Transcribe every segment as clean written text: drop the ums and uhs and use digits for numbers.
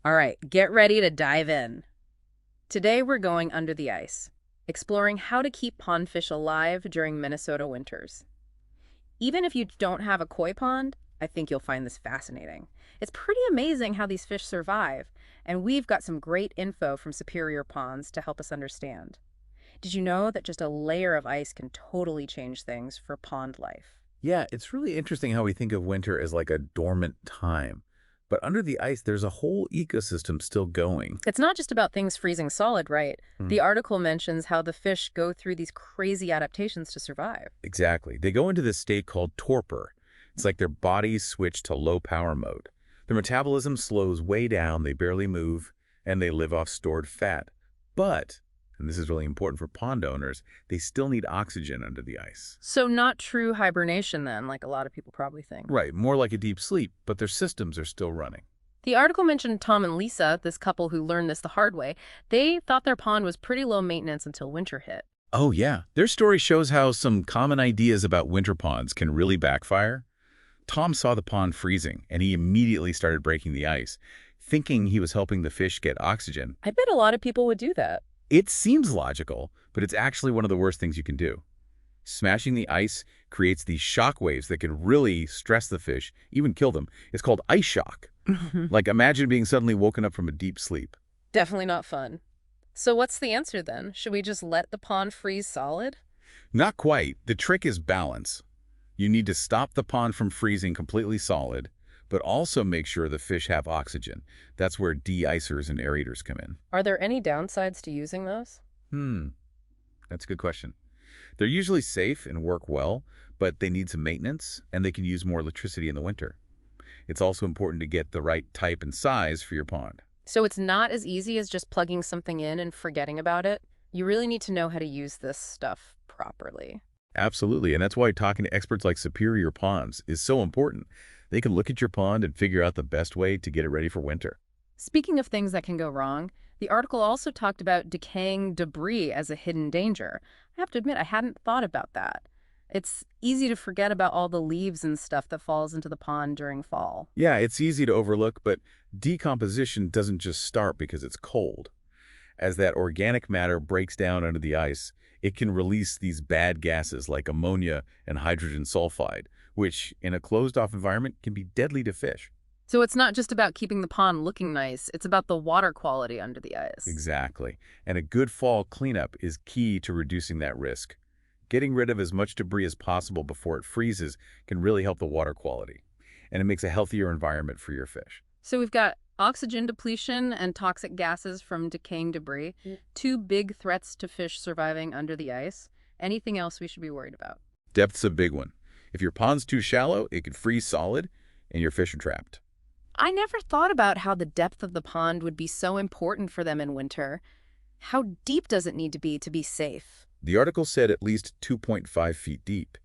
All right, get ready to dive in. Today we're going under the ice, exploring how to keep pondfish alive during Minnesota winters. Even if you don't have a koi pond, I think you'll find this fascinating. It's pretty amazing how these fish survive, and we've got some great info from Superior Ponds to help us understand. Did you know that just a layer of ice can totally change things for pond life? Yeah, it's really interesting how we think of winter as like a dormant time. But under the ice, there's a whole ecosystem still going. It's not just about things freezing solid, right? Hmm. The article mentions how the fish go through these crazy adaptations to survive. Exactly. They go into this state called torpor. It's like their bodies switch to low power mode. Their metabolism slows way down, they barely move, and they live off stored fat. But, and this is really important for pond owners, they still need oxygen under the ice. So not true hibernation then, like a lot of people probably think. Right, more like a deep sleep, but their systems are still running. The article mentioned Tom and Lisa, this couple who learned this the hard way. They thought their pond was pretty low maintenance until winter hit. Oh, yeah. Their story shows how some common ideas about winter ponds can really backfire. Tom saw the pond freezing, and he immediately started breaking the ice, thinking he was helping the fish get oxygen. I bet a lot of people would do that. It seems logical, but it's actually one of the worst things you can do. Smashing the ice creates these shock waves that can really stress the fish, even kill them. It's called ice shock. Like imagine being suddenly woken up from a deep sleep. Definitely not fun. So what's the answer then? Should we just let the pond freeze solid? Not quite. The trick is balance. You need to stop the pond from freezing completely solid, but also make sure the fish have oxygen. That's where de-icers and aerators come in. Are there any downsides to using those? Hmm, that's a good question. They're usually safe and work well, but they need some maintenance, and they can use more electricity in the winter. It's also important to get the right type and size for your pond. So it's not as easy as just plugging something in and forgetting about it. You really need to know how to use this stuff properly. Absolutely, and that's why talking to experts like Superior Ponds is so important. They can look at your pond and figure out the best way to get it ready for winter. Speaking of things that can go wrong, the article also talked about decaying debris as a hidden danger. I have to admit, I hadn't thought about that. It's easy to forget about all the leaves and stuff that falls into the pond during fall. Yeah, it's easy to overlook, but decomposition doesn't just start because it's cold. As that organic matter breaks down under the ice, it can release these bad gases like ammonia and hydrogen sulfide, which, in a closed-off environment, can be deadly to fish. So it's not just about keeping the pond looking nice, it's about the water quality under the ice. Exactly. And a good fall cleanup is key to reducing that risk. Getting rid of as much debris as possible before it freezes can really help the water quality, and it makes a healthier environment for your fish. So we've got oxygen depletion and toxic gases from decaying debris, two big threats to fish surviving under the ice. Anything else we should be worried about? Depth's a big one. If your pond's too shallow, it could freeze solid, and your fish are trapped. I never thought about how the depth of the pond would be so important for them in winter. How deep does it need to be safe? The article said at least 2.5 feet deep.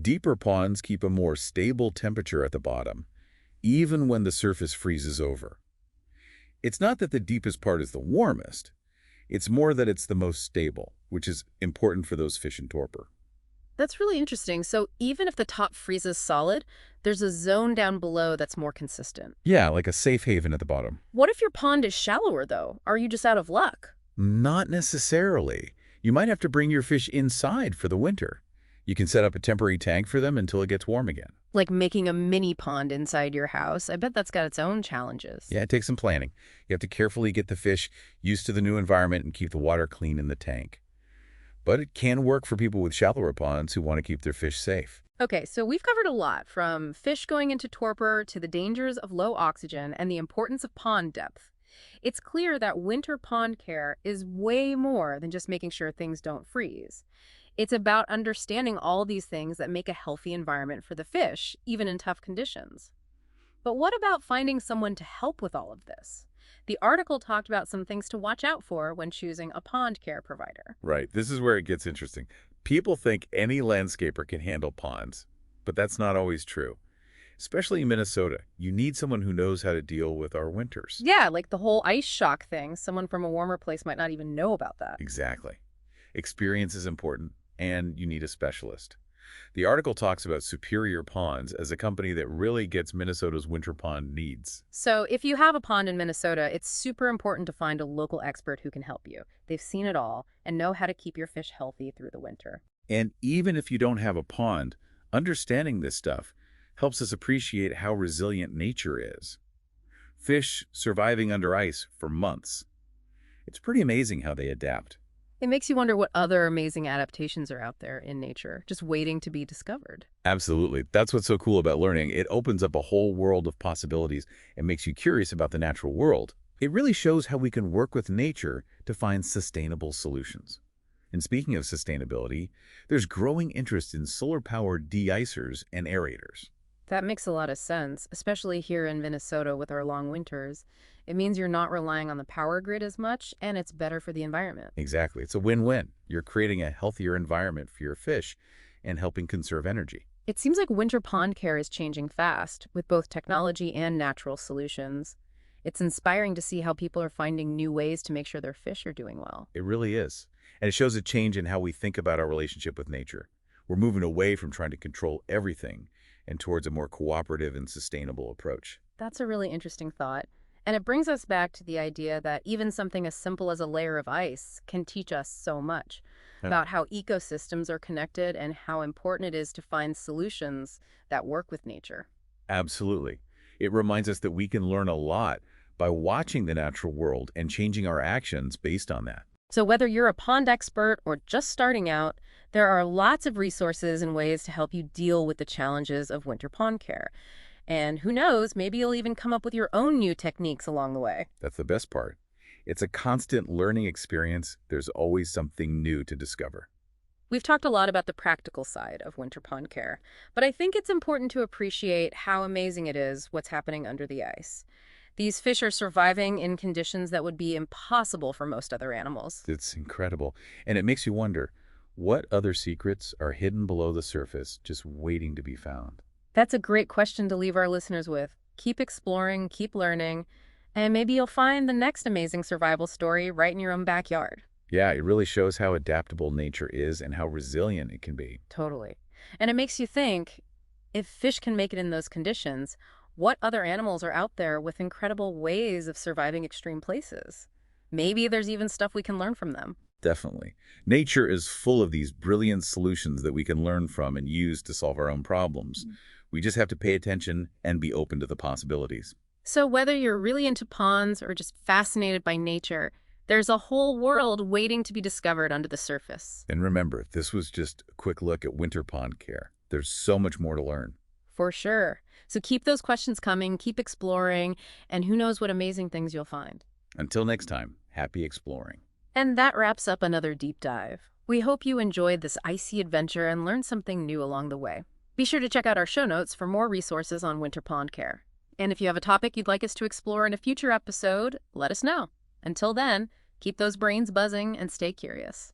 Deeper ponds keep a more stable temperature at the bottom, even when the surface freezes over. It's not that the deepest part is the warmest, it's more that it's the most stable, which is important for those fish in torpor. That's really interesting. So even if the top freezes solid, there's a zone down below that's more consistent. Yeah, like a safe haven at the bottom. What if your pond is shallower, though? Are you just out of luck? Not necessarily. You might have to bring your fish inside for the winter. You can set up a temporary tank for them until it gets warm again. Like making a mini pond inside your house. I bet that's got its own challenges. Yeah, it takes some planning. You have to carefully get the fish used to the new environment and keep the water clean in the tank. But it can work for people with shallower ponds who want to keep their fish safe. Okay, so we've covered a lot, from fish going into torpor to the dangers of low oxygen and the importance of pond depth. It's clear that winter pond care is way more than just making sure things don't freeze. It's about understanding all these things that make a healthy environment for the fish, even in tough conditions. But what about finding someone to help with all of this? The article talked about some things to watch out for when choosing a pond care provider. Right, this is where it gets interesting. People think any landscaper can handle ponds, but that's not always true. Especially in Minnesota, you need someone who knows how to deal with our winters. Yeah, like the whole ice shock thing. Someone from a warmer place might not even know about that. Exactly. Experience is important, and you need a specialist. The article talks about Superior Ponds as a company that really gets Minnesota's winter pond needs. So if you have a pond in Minnesota, it's super important to find a local expert who can help you. They've seen it all and know how to keep your fish healthy through the winter. And even if you don't have a pond, understanding this stuff helps us appreciate how resilient nature is. Fish surviving under ice for months. It's pretty amazing how they adapt. It makes you wonder what other amazing adaptations are out there in nature, just waiting to be discovered. Absolutely. That's what's so cool about learning. It opens up a whole world of possibilities and makes you curious about the natural world. It really shows how we can work with nature to find sustainable solutions. And speaking of sustainability, there's growing interest in solar-powered de-icers and aerators. That makes a lot of sense, especially here in Minnesota with our long winters. It means you're not relying on the power grid as much, and it's better for the environment. Exactly. It's a win-win. You're creating a healthier environment for your fish and helping conserve energy. It seems like winter pond care is changing fast, with both technology and natural solutions. It's inspiring to see how people are finding new ways to make sure their fish are doing well. It really is. And it shows a change in how we think about our relationship with nature. We're moving away from trying to control everything and towards a more cooperative and sustainable approach. That's a really interesting thought. And it brings us back to the idea that even something as simple as a layer of ice can teach us so much about how ecosystems are connected and how important it is to find solutions that work with nature. Absolutely. It reminds us that we can learn a lot by watching the natural world and changing our actions based on that. So whether you're a pond expert or just starting out, there are lots of resources and ways to help you deal with the challenges of winter pond care. And who knows, maybe you'll even come up with your own new techniques along the way. That's the best part. It's a constant learning experience. There's always something new to discover. We've talked a lot about the practical side of winter pond care, but I think it's important to appreciate how amazing it is what's happening under the ice. These fish are surviving in conditions that would be impossible for most other animals. It's incredible. And it makes you wonder, what other secrets are hidden below the surface just waiting to be found? That's a great question to leave our listeners with. Keep exploring, keep learning, and maybe you'll find the next amazing survival story right in your own backyard. Yeah, it really shows how adaptable nature is and how resilient it can be. Totally. And it makes you think, if fish can make it in those conditions, what other animals are out there with incredible ways of surviving extreme places? Maybe there's even stuff we can learn from them. Definitely. Nature is full of these brilliant solutions that we can learn from and use to solve our own problems. We just have to pay attention and be open to the possibilities. So whether you're really into ponds or just fascinated by nature, there's a whole world waiting to be discovered under the surface. And remember, this was just a quick look at winter pond care. There's so much more to learn. For sure. So keep those questions coming, keep exploring, and who knows what amazing things you'll find. Until next time, happy exploring. And that wraps up another deep dive. We hope you enjoyed this icy adventure and learned something new along the way. Be sure to check out our show notes for more resources on winter pond care. And if you have a topic you'd like us to explore in a future episode, let us know. Until then, keep those brains buzzing and stay curious.